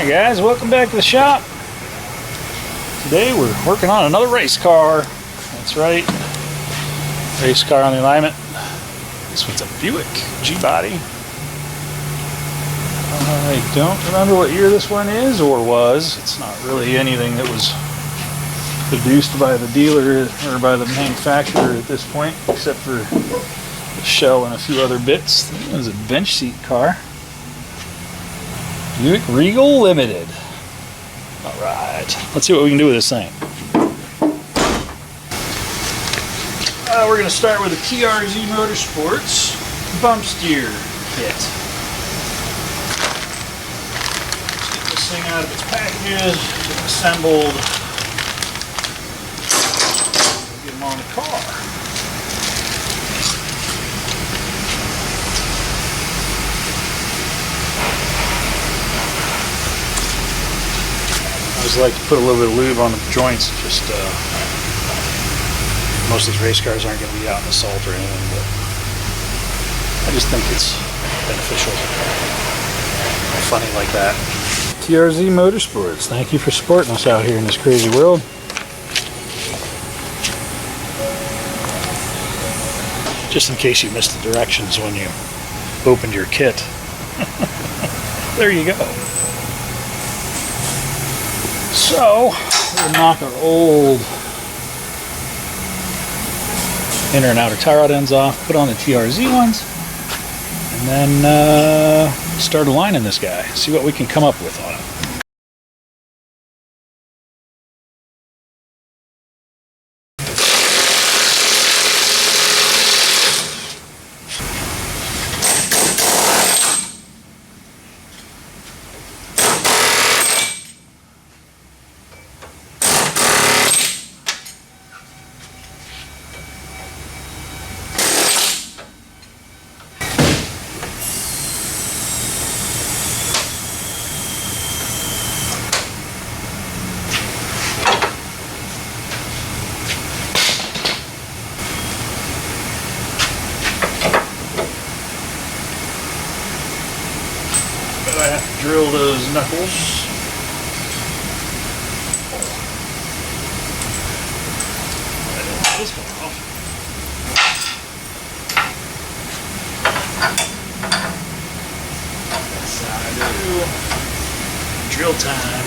Alright guys, welcome back to the shop. Today we're working on another race car. That's right, race car on the alignment. This one's a Buick G-body. I don't remember what year this one is or was. It's not really anything that was produced by the dealer or by the manufacturer at this point, except for the shell and a few other bits. It was a bench seat car. Buick Regal Limited. Alright, let's see what we can do with this thing. We're going to start with a TRZ Motorsports Bump Steer kit. Let's get this thing out of its packages, get it assembled, get them on the car. I always like to put a little bit of lube on the joints. Just most of these race cars aren't going to be out in the salt or anything, but I just think it's beneficial. Funny like that. TRZ Motorsports, thank you for supporting us out here in this crazy world. Just in case you missed the directions when you opened your kit. There you go. So, we'll knock our old inner and outer tie rod ends off, put on the TRZ ones, and then start aligning this guy, see what we can come up with on it. I have to drill those knuckles. I don't want this one off. That's how I do. Drill time.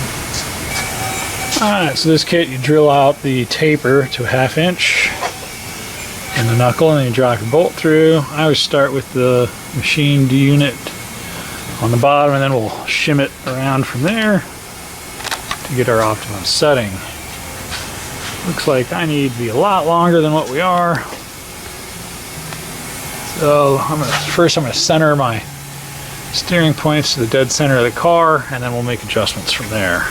Alright, so this kit, you drill out the taper to a 1/2 inch in the knuckle, and then you drive your bolt through. I always start with the machined unit on the bottom, and then we'll shim it around from there to get our optimum setting. Looks like I need to be a lot longer than what we are. So first I'm going to center my steering points to the dead center of the car, and then we'll make adjustments from there.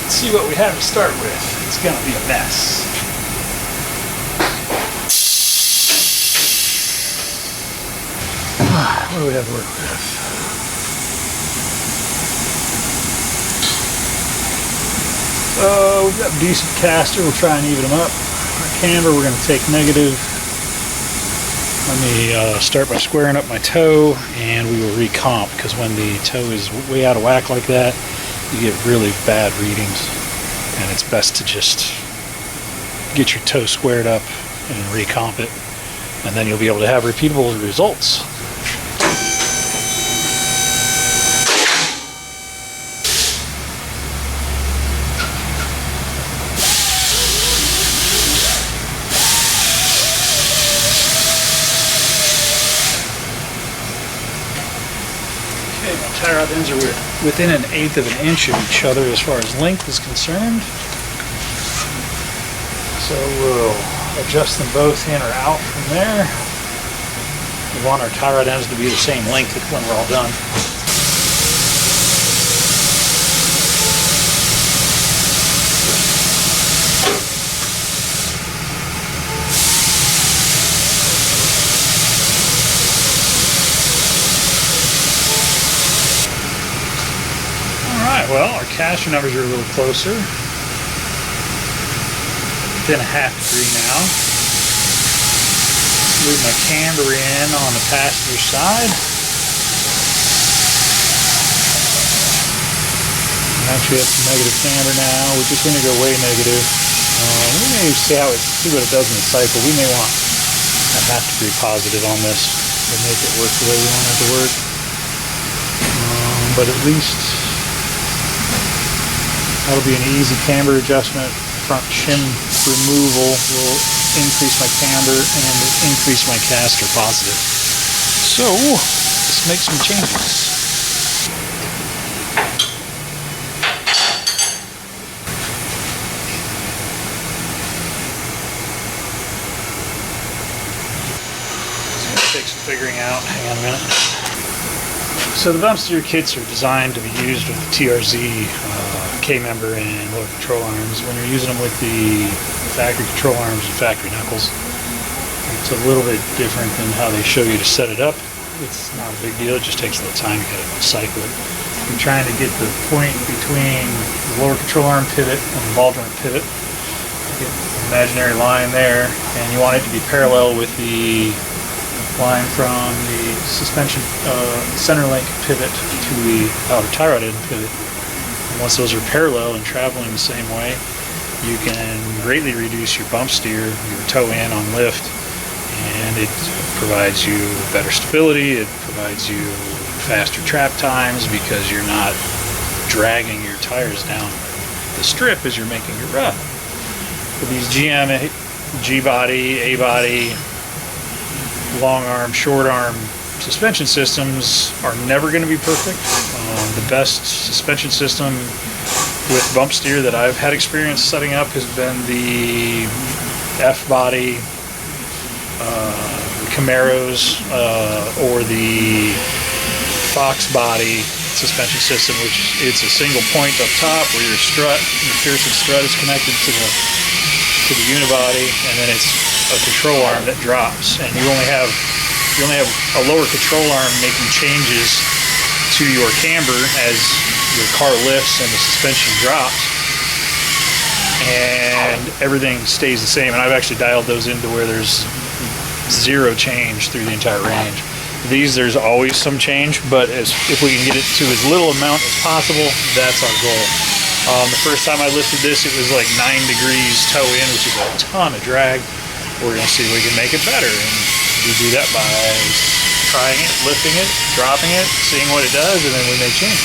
See what we have to start with. It's going to be a mess. What do we have to work with? So we've got a decent caster. We'll try and even them up. Our camber, we're going to take negative. Let me start by squaring up my toe, and we will recomp, because when the toe is way out of whack like that, you get really bad readings, and it's best to just get your toe squared up and recomp it, and then you'll be able to have repeatable results. Okay, my tie rod ends are within 1/8 of an inch of each other as far as length is concerned. So we'll adjust them both in or out from there. We want our tie rod ends to be the same length when we're all done. Well, our caster numbers are a little closer. within a ½ degree now. Move my camber in on the passenger side. Actually have some negative camber now. We're just going to go way negative. We may see what it does in the cycle. We may want a ½ degree positive on this to make it work the way we want it to work. But at least that'll be an easy camber adjustment. Front shim removal will increase my camber and increase my caster positive. So let's make some changes. Take some figuring out. Hang on a minute. So the bump steer kits are designed to be used with the TRZ Camber and lower control arms. When you're using them with the factory control arms and factory knuckles, it's a little bit different than how they show you to set it up. It's not a big deal. It just takes a little time. You gotta cycle it. You're trying to get the point between the lower control arm pivot and the ball joint pivot. Get an imaginary line there, and you want it to be parallel with the line from the suspension center link pivot to the outer tie rod end pivot. And once those are parallel and traveling the same way, you can greatly reduce your bump steer, your toe in on lift, and it provides you better stability. It provides you faster trap times because you're not dragging your tires down the strip as you're making your run. For these GM, G-body, A-body, long arm, short arm suspension systems are never going to be perfect. The best suspension system with bump steer that I've had experience setting up has been the F-body, the Camaros, or the Fox body suspension system, which it's a single point up top where your strut, your Pearson strut is connected to the unibody, and then it's a control arm that drops, and you only have a lower control arm making changes to your camber as your car lifts and the suspension drops, and everything stays the same. And I've actually dialed those into where there's zero change through the entire range. These, there's always some change, but if we can get it to as little amount as possible, that's our goal. The first time I lifted this, it was like 9 degrees toe in, which is a ton of drag. We're going to see if we can make it better, and we do that by trying it, lifting it, dropping it, seeing what it does, and then we make changes.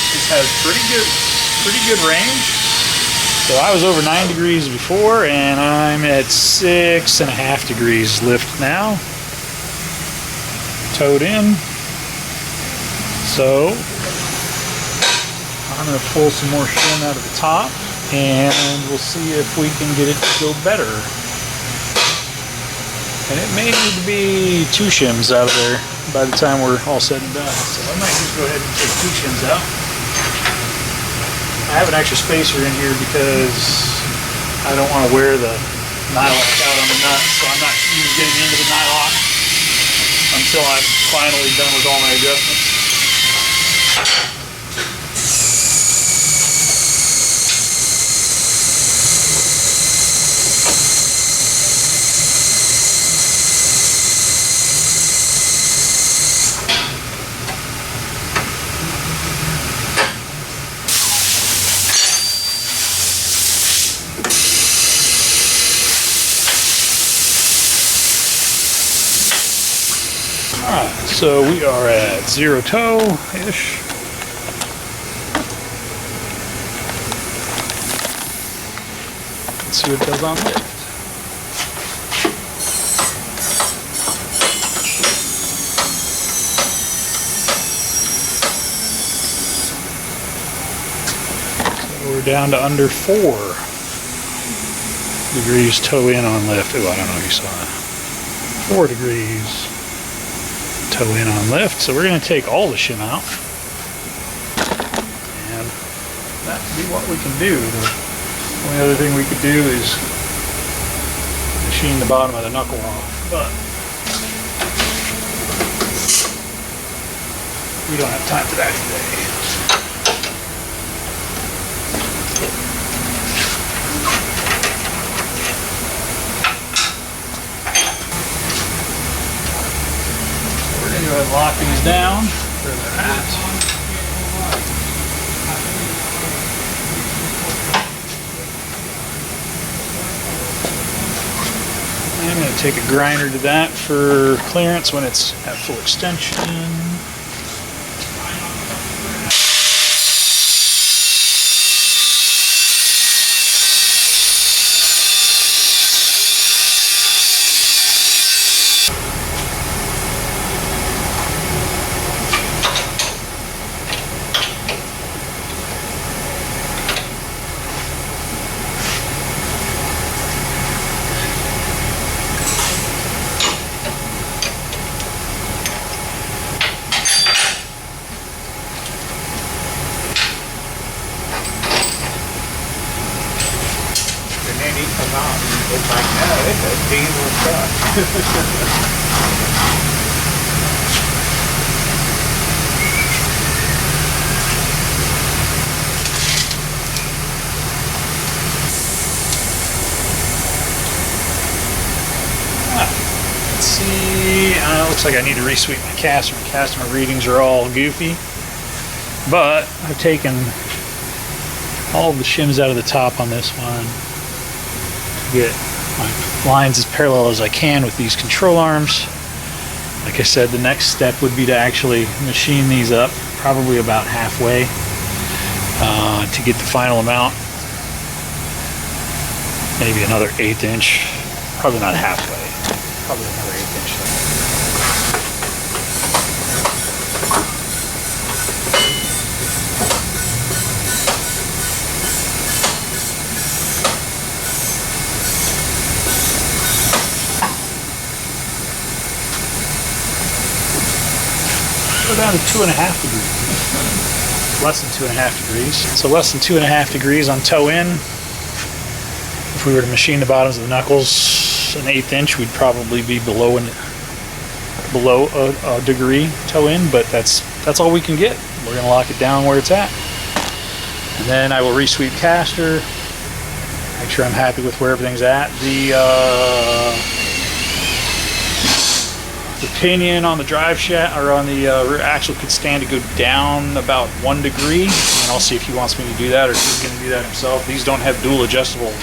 This has pretty good range. So I was over 9 degrees before, and I'm at 6.5 degrees lift now. Towed in. So I'm going to pull some more shim out of the top, and we'll see if we can get it to go better. And it may need to be 2 shims out of there by the time we're all said and done. So I might just go ahead and take 2 shims out. I have an extra spacer in here because I don't want to wear the nylock out on the nut, so I'm not even getting into the nylock until I'm finally done with all my adjustments. Alright, so we are at 0 toe-ish. Let's see what it does on lift. So we're down to under 4 degrees toe in on lift. Oh, I don't know if you saw that. 4 degrees toe in on lift. So we're going to take all the shim out, and that would be what we can do. The only other thing we could do is machine the bottom of the knuckle off, but We don't have time for that today. We're going to go ahead and lock these down where they're at. I'm going to take a grinder to that for clearance when it's at full extension. It's like, no, it's a diesel truck. Let's see. Looks like I need to resweep my caster. My caster readings are all goofy. But I've taken all of the shims out of the top on this one. Get my lines as parallel as I can with these control arms. Like I said, the next step would be to actually machine these up probably about halfway to get the final amount. Maybe another 1/8 inch, probably not halfway, probably another 1/8 inch. Go down to 2.5 degrees. Less than 2.5 degrees. So less than 2.5 degrees on toe in. If we were to machine the bottoms of the knuckles an 1/8 inch, we'd probably be below a degree toe in, but that's all we can get. We're gonna lock it down where it's at. And then I will resweep caster, make sure I'm happy with where everything's at. The pinion on the drive shaft or on the rear axle could stand to go down about 1 degree, and I'll see if he wants me to do that or if he's going to do that himself. These don't have dual adjustable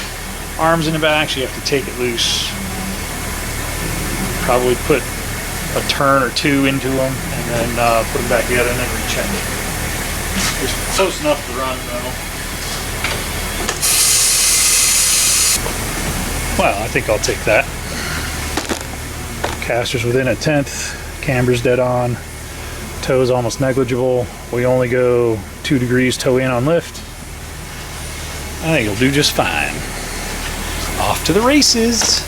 arms in the back, so you have to take it loose. Probably put a turn or two into them and then put them back together and then recheck it. It's close enough to run though. Well, I think I'll take that. Caster's within 1/10, camber's dead on, toe's almost negligible. We only go 2 degrees toe in on lift. I think it'll do just fine. Off to the races.